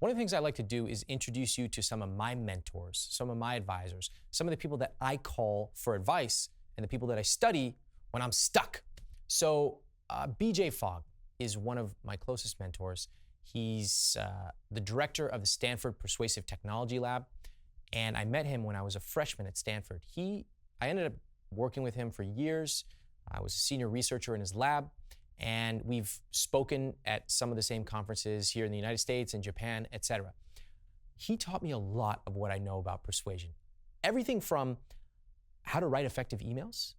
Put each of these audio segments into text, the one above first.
One of the things I like to do is introduce you to some of my mentors, some of my advisors, some of the people that I call for advice, and the people that I study when I'm stuck. So BJ Fogg is one of my closest mentors. He's the director of the Stanford Persuasive Technology Lab, and I met him when I was a freshman at Stanford. I ended up working with him for years. I was a senior researcher in his lab, and we've spoken at some of the same conferences here in the United States and Japan, etc. He taught me a lot of what I know about persuasion. Everything from how to write effective emails,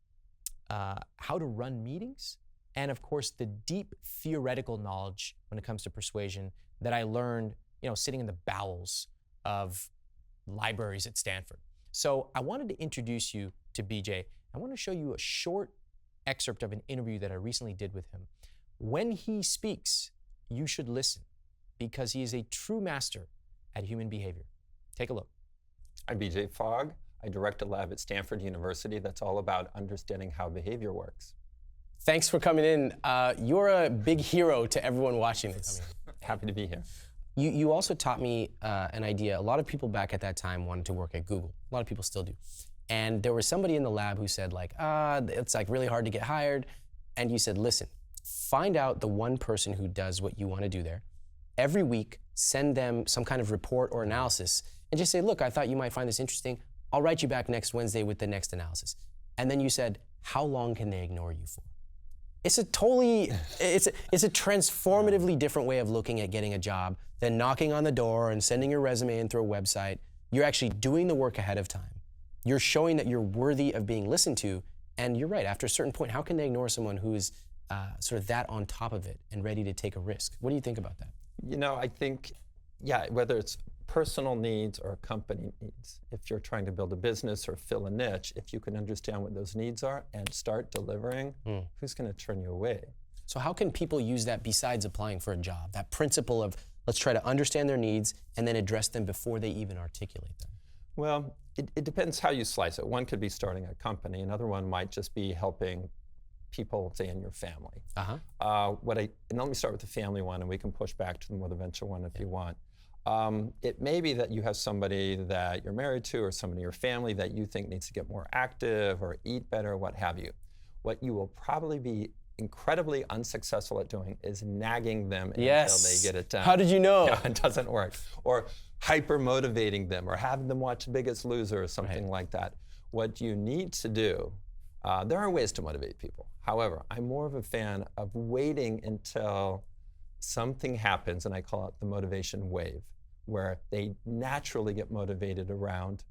how to run meetings, and of course, the deep theoretical knowledge when it comes to persuasion that I learned, sitting in the bowels of libraries at Stanford. So I wanted to introduce you to BJ. I want to show you a short excerpt of an interview that I recently did with him. When he speaks, you should listen because he is a true master at human behavior. Take a look. I'm BJ Fogg. I direct a lab at Stanford University that's all about understanding how behavior works. Thanks for coming in. You're a big hero to everyone watching this. Happy to be here. You also taught me an idea. A lot of people back at that time wanted to work at Google. A lot of people still do. And there was somebody in the lab who said it's really hard to get hired. And you said, listen, find out the one person who does what you want to do there. Every week, send them some kind of report or analysis and just say, look, I thought you might find this interesting. I'll write you back next Wednesday with the next analysis. And then you said, how long can they ignore you for? It's a transformatively different way of looking at getting a job than knocking on the door and sending your resume in through a website. You're actually doing the work ahead of time. You're showing that you're worthy of being listened to. And you're right, after a certain point, how can they ignore someone who is sort of that on top of it and ready to take a risk? What do you think about that? I think, whether it's personal needs or company needs, if you're trying to build a business or fill a niche, if you can understand what those needs are and start delivering, who's going to turn you away? So how can people use that besides applying for a job? That principle of let's try to understand their needs and then address them before they even articulate them. Well, it depends how you slice it. One could be starting a company. Another one might just be helping people, say, in your family. And let me start with the family one, and we can push back to the more the venture one if you want. It may be that you have somebody that you're married to or somebody in your family that you think needs to get more active or eat better, what have you. What you will probably be incredibly unsuccessful at doing is nagging them until they get it done. How did you know? Yeah, it doesn't work. Or hyper motivating them or having them watch Biggest Loser or something like that. What you need to do, there are ways to motivate people. However, I'm more of a fan of waiting until something happens, and I call it the motivation wave, where they naturally get motivated around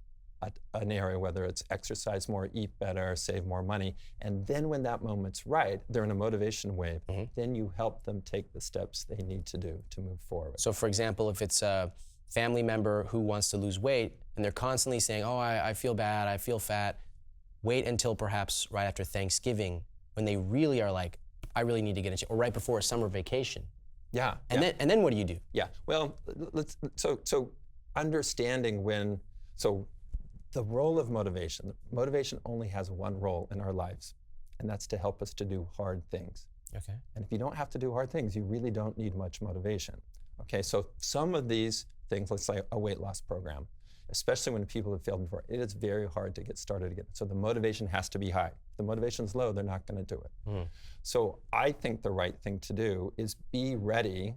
an area, whether it's exercise more, eat better, save more money. And then when that moment's right, they're in a motivation wave, then you help them take the steps they need to do to move forward. So for example, if it's a family member who wants to lose weight and they're constantly saying, I feel bad, I feel fat, wait until perhaps right after Thanksgiving when they really are like, I really need to get in shape, or right before a summer vacation. And then what do you do? Well, so understanding the role of motivation only has one role in our lives, and that's to help us to do hard things. Okay. And if you don't have to do hard things, you really don't need much motivation. Okay, so some of these things, let's say a weight loss program, especially when people have failed before, it is very hard to get started again. So the motivation has to be high. If the motivation's low, they're not going to do it. So I think the right thing to do is be ready,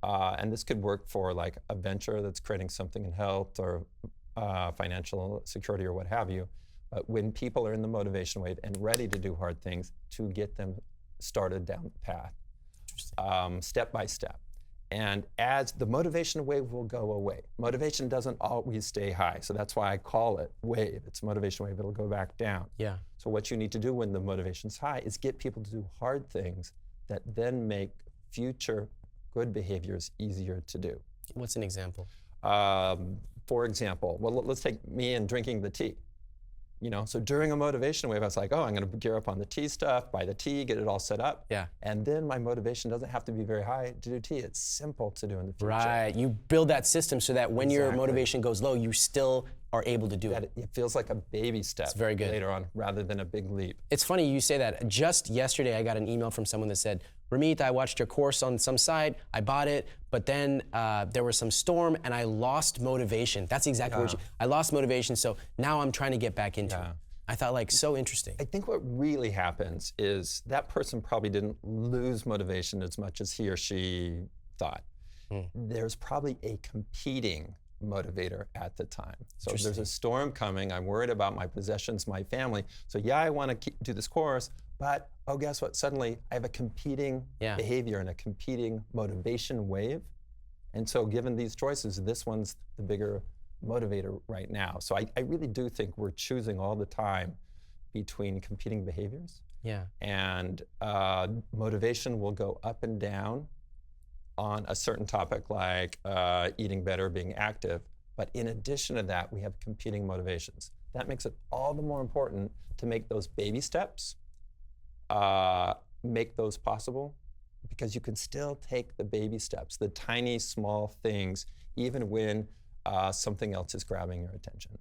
and this could work for like a venture that's creating something in health or financial security or what have you. But when people are in the motivation wave and ready to do hard things, to get them started down the path, step by step. And as the motivation wave will go away, motivation doesn't always stay high. So that's why I call it wave. It's motivation wave, it'll go back down. So what you need to do when the motivation's high is get people to do hard things that then make future good behaviors easier to do. What's an example? For example, well, let's take me and drinking the tea. So during a motivation wave, I was like, I'm going to gear up on the tea stuff, buy the tea, get it all set up. And then my motivation doesn't have to be very high to do tea. It's simple to do in the future. Right. You build that system so that when your motivation goes low, you still are able to do That it. it feels like a baby step very good. later on rather than a big leap. It's funny you say that. Just yesterday, I got an email from someone that said, Ramit, I watched your course on some site, I bought it, but then there was some storm and I lost motivation. That's exactly what I lost motivation, so now I'm trying to get back into it. I thought, like, so interesting. I think what really happens is that person probably didn't lose motivation as much as he or she thought. There's probably a competing motivator at the time. So there's a storm coming, I'm worried about my possessions, my family, so yeah, I want to do this course, but oh, guess what? Suddenly I have a competing behavior and a competing motivation wave. And so given these choices, this one's the bigger motivator right now. So I really do think we're choosing all the time between competing behaviors. And motivation will go up and down on a certain topic like eating better, being active. But in addition to that, we have competing motivations. That makes it all the more important to make those baby steps, make those possible, because you can still take the baby steps, the tiny, small things, even when something else is grabbing your attention.